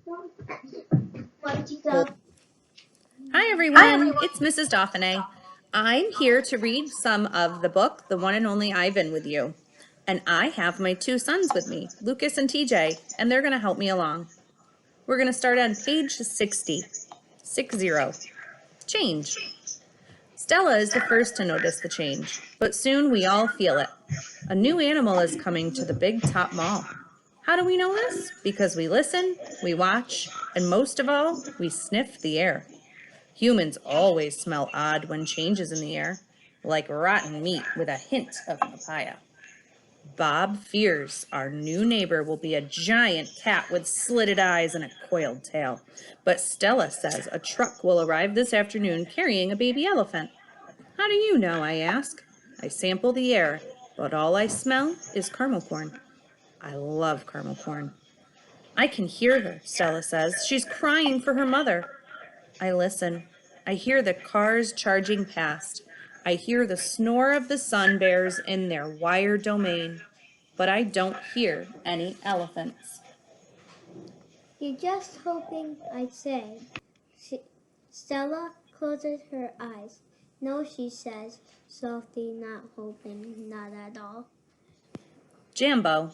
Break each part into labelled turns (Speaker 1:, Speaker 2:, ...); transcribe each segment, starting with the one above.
Speaker 1: Hi everyone, it's Mrs. Dauphiné. I'm here to read some of the book, The One and Only Ivan, with you. And I have my two sons with me, Lucas and TJ, and they're going to help me along. We're going to start on page 60. Change. Stella is the first to notice the change, but soon we all feel it. A new animal is coming to the Big Top Mall. How do we know this? Because we listen, we watch, and most of all, we sniff the air. Humans always smell odd when change is in the air, like rotten meat with a hint of papaya. Bob fears our new neighbor will be a giant cat with slitted eyes and a coiled tail. But Stella says a truck will arrive this afternoon carrying a baby elephant. How do you know, I ask. I sample the air, but all I smell is caramel corn. I love caramel corn. I can hear her, Stella says. She's crying for her mother. I listen. I hear the cars charging past. I hear the snore of the sun bears in their wire domain. But I don't hear any elephants.
Speaker 2: You're just hoping, I'd say. Stella closes her eyes. No, she says, softly, not hoping, not at all.
Speaker 1: Jambo.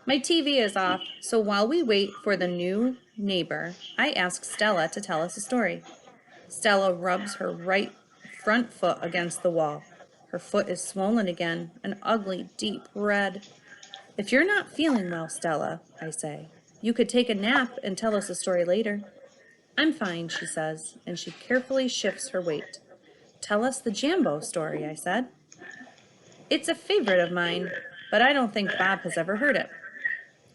Speaker 1: My TV is off, so while we wait for the new neighbor, I ask Stella to tell us a story. Stella rubs her right front foot against the wall. Her foot is swollen again, an ugly, deep red. If you're not feeling well, Stella, I say, you could take a nap and tell us a story later. I'm fine, she says, and she carefully shifts her weight. Tell us the Jambo story, I said. It's a favorite of mine, but I don't think Bob has ever heard it.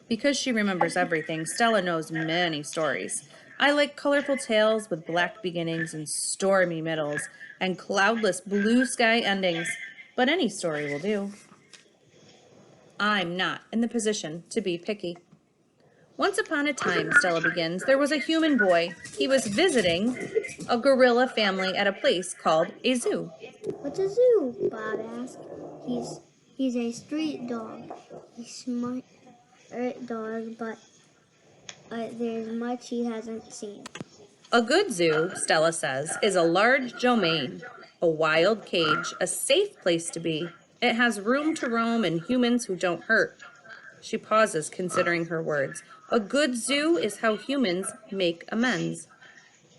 Speaker 1: Because she remembers everything, Stella knows many stories. I like colorful tales with black beginnings and stormy middles and cloudless blue sky endings, but any story will do. I'm not in the position to be picky. Once upon a time, Stella begins, there was a human boy. He was visiting a gorilla family at a place called a zoo.
Speaker 2: What's a zoo? Bob asked. He's a street dog. A smart dog, but there's much he hasn't seen.
Speaker 1: A good zoo, Stella says, is a large domain, a wild cage, a safe place to be. It has room to roam and humans who don't hurt. She pauses, considering her words. A good zoo is how humans make amends.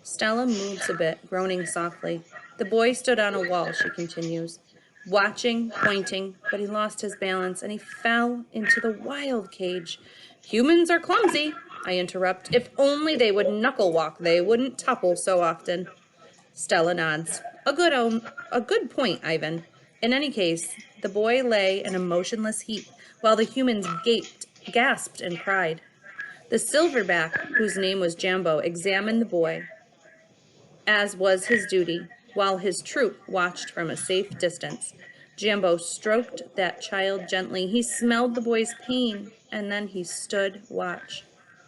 Speaker 1: Stella moves a bit, groaning softly. The boy stood on a wall, she continues, watching, pointing, but he lost his balance and he fell into the wild cage. Humans are clumsy, I interrupt. If only they would knuckle walk, they wouldn't topple so often. Stella nods. A good point, Ivan. In any case, the boy lay in a motionless heap, while the humans gasped, and cried. The silverback, whose name was Jambo, examined the boy, as was his duty, while his troop watched from a safe distance. Jambo stroked that child gently. He smelled the boy's pain, and then he stood watch.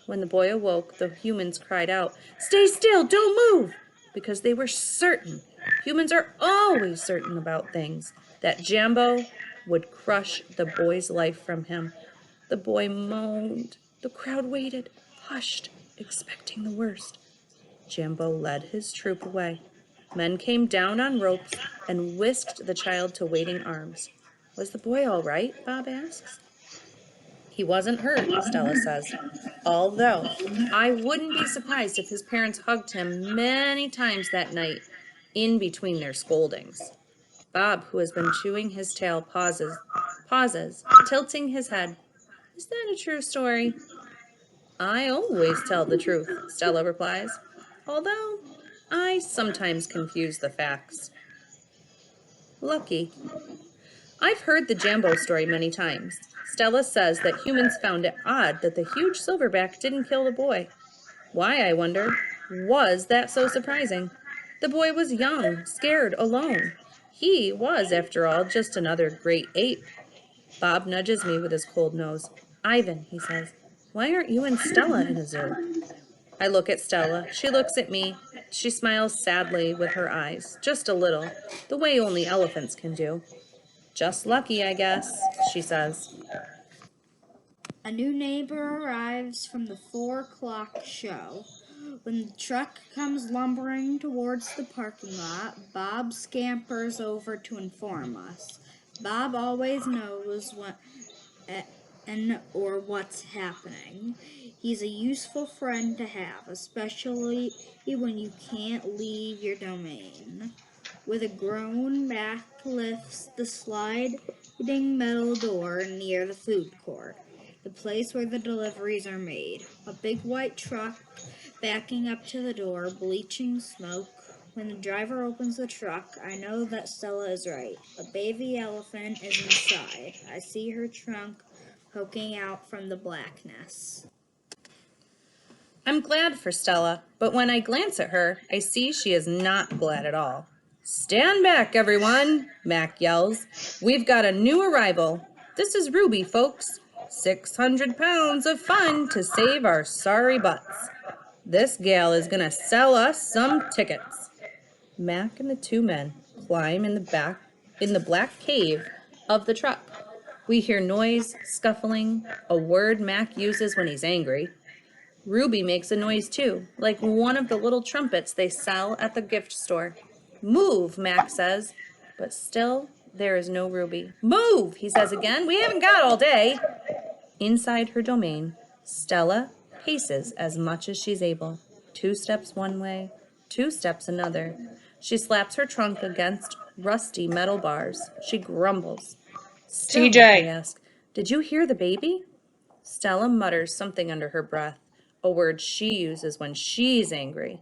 Speaker 1: When the boy awoke, the humans cried out, "Stay still, don't move!" Because they were certain, humans are always certain about things, that Jambo would crush the boy's life from him. The boy moaned. The crowd waited, hushed, expecting the worst. Jambo led his troop away. Men came down on ropes and whisked the child to waiting arms. Was the boy all right? Bob asks. He wasn't hurt, Stella says, although I wouldn't be surprised if his parents hugged him many times that night in between their scoldings. Bob, who has been chewing his tail, pauses, tilting his head. Is that a true story? I always tell the truth, Stella replies, although I sometimes confuse the facts. Lucky. I've heard the Jambo story many times. Stella says that humans found it odd that the huge silverback didn't kill the boy. Why, I wonder, was that so surprising? The boy was young, scared, alone. He was, after all, just another great ape. Bob nudges me with his cold nose. Ivan, he says, why aren't you and Stella in a zoo? I look at Stella. She looks at me. She smiles sadly with her eyes, just a little, the way only elephants can do. Just lucky, I guess, she says.
Speaker 3: A new neighbor arrives from the 4 o'clock show. When the truck comes lumbering towards the parking lot, Bob scampers over to inform us. Bob always knows or what's happening. He's a useful friend to have, especially when you can't leave your domain. With a groan, Mac lifts the sliding metal door near the food court, the place where the deliveries are made. A big white truck backing up to the door, bleaching smoke. When the driver opens the truck, I know that Stella is right. A baby elephant is inside. I see her trunk poking out from the blackness.
Speaker 1: I'm glad for Stella, but when I glance at her, I see she is not glad at all. Stand back, everyone, Mac yells. We've got a new arrival. This is Ruby, folks. 600 pounds of fun to save our sorry butts. This gal is gonna sell us some tickets. Mac and the two men climb in the black cave of the truck. We hear noise, scuffling, a word Mac uses when he's angry. Ruby makes a noise too, like one of the little trumpets they sell at the gift store. Move, Mac says, but still there is no Ruby. Move, he says again, we haven't got all day. Inside her domain, Stella paces as much as she's able. 2 steps one way, 2 steps another. She slaps her trunk against rusty metal bars. She grumbles. Stella,
Speaker 4: TJ.
Speaker 1: I ask, did you hear the baby? Stella mutters something under her breath, a word she uses when she's angry.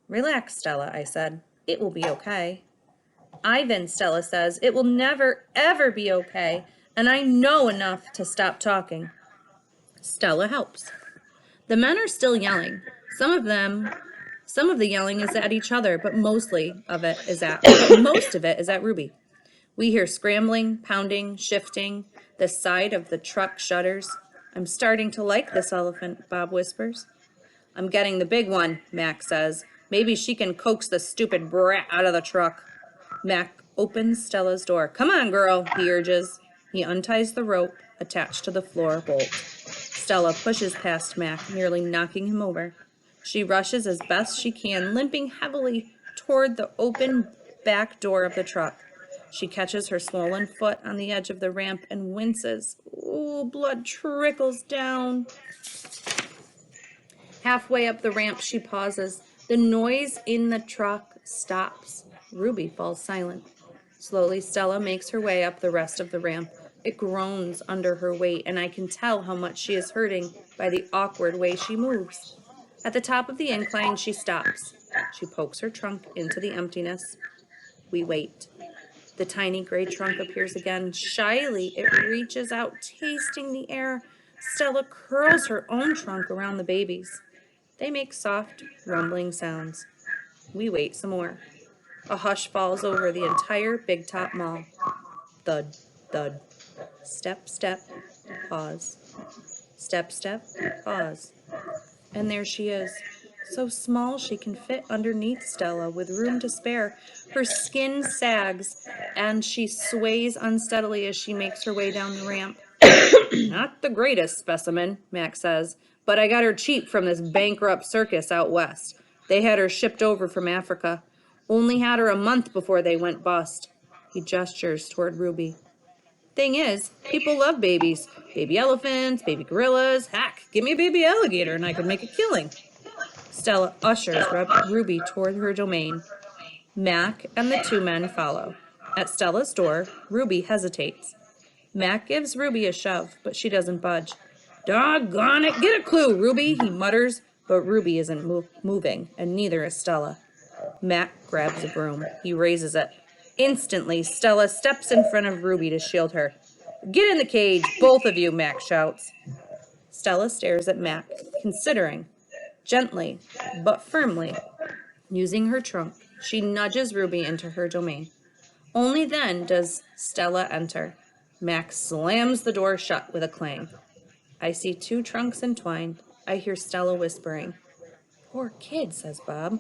Speaker 1: Relax, Stella, I said. It will be okay. Ivan, Stella says, it will never, ever be okay, and I know enough to stop talking. Stella helps. The men are still yelling. Some of the yelling is at each other, but most of it is at Ruby. We hear scrambling, pounding, shifting, the side of the truck shudders. I'm starting to like this elephant, Bob whispers. I'm getting the big one, Mac says. Maybe she can coax the stupid brat out of the truck. Mac opens Stella's door. Come on, girl, he urges. He unties the rope attached to the floor bolt. Stella pushes past Mac, nearly knocking him over. She rushes as best she can, limping heavily toward the open back door of the truck. She catches her swollen foot on the edge of the ramp and winces. Ooh, blood trickles down. Halfway up the ramp, she pauses. The noise in the truck stops. Ruby falls silent. Slowly, Stella makes her way up the rest of the ramp. It groans under her weight, and I can tell how much she is hurting by the awkward way she moves. At the top of the incline, she stops. She pokes her trunk into the emptiness. We wait. The tiny gray trunk appears again. Shyly, it reaches out, tasting the air. Stella curls her own trunk around the baby's. They make soft, rumbling sounds. We wait some more. A hush falls over the entire Big Top Mall. Thud, thud. Step, step, pause. Step, step, pause. And there she is. So small she can fit underneath Stella with room to spare. Her skin sags, and she sways unsteadily as she makes her way down the ramp. Not the greatest specimen, Mac says, but I got her cheap from this bankrupt circus out west. They had her shipped over from Africa. Only had her a month before they went bust. He gestures toward Ruby. Thing is, people love babies. Baby elephants, baby gorillas. Heck, give me a baby alligator and I could make a killing. Stella ushers Ruby toward her domain. Mac and the two men follow. At Stella's door, Ruby hesitates. Mac gives Ruby a shove, but she doesn't budge. Doggone it, get a clue, Ruby, he mutters, but Ruby isn't moving, and neither is Stella. Mac grabs a broom. He raises it. Instantly, Stella steps in front of Ruby to shield her. Get in the cage, both of you, Mac shouts. Stella stares at Mac, considering. Gently, but firmly, using her trunk, she nudges Ruby into her domain. Only then does Stella enter. Mac slams the door shut with a clang. I see 2 trunks entwined. I hear Stella whispering. Poor kid, says Bob.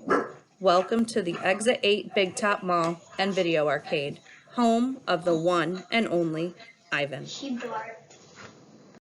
Speaker 1: Welcome to the Exit 8 Big Top Mall and Video Arcade, home of the one and only Ivan.
Speaker 2: She brought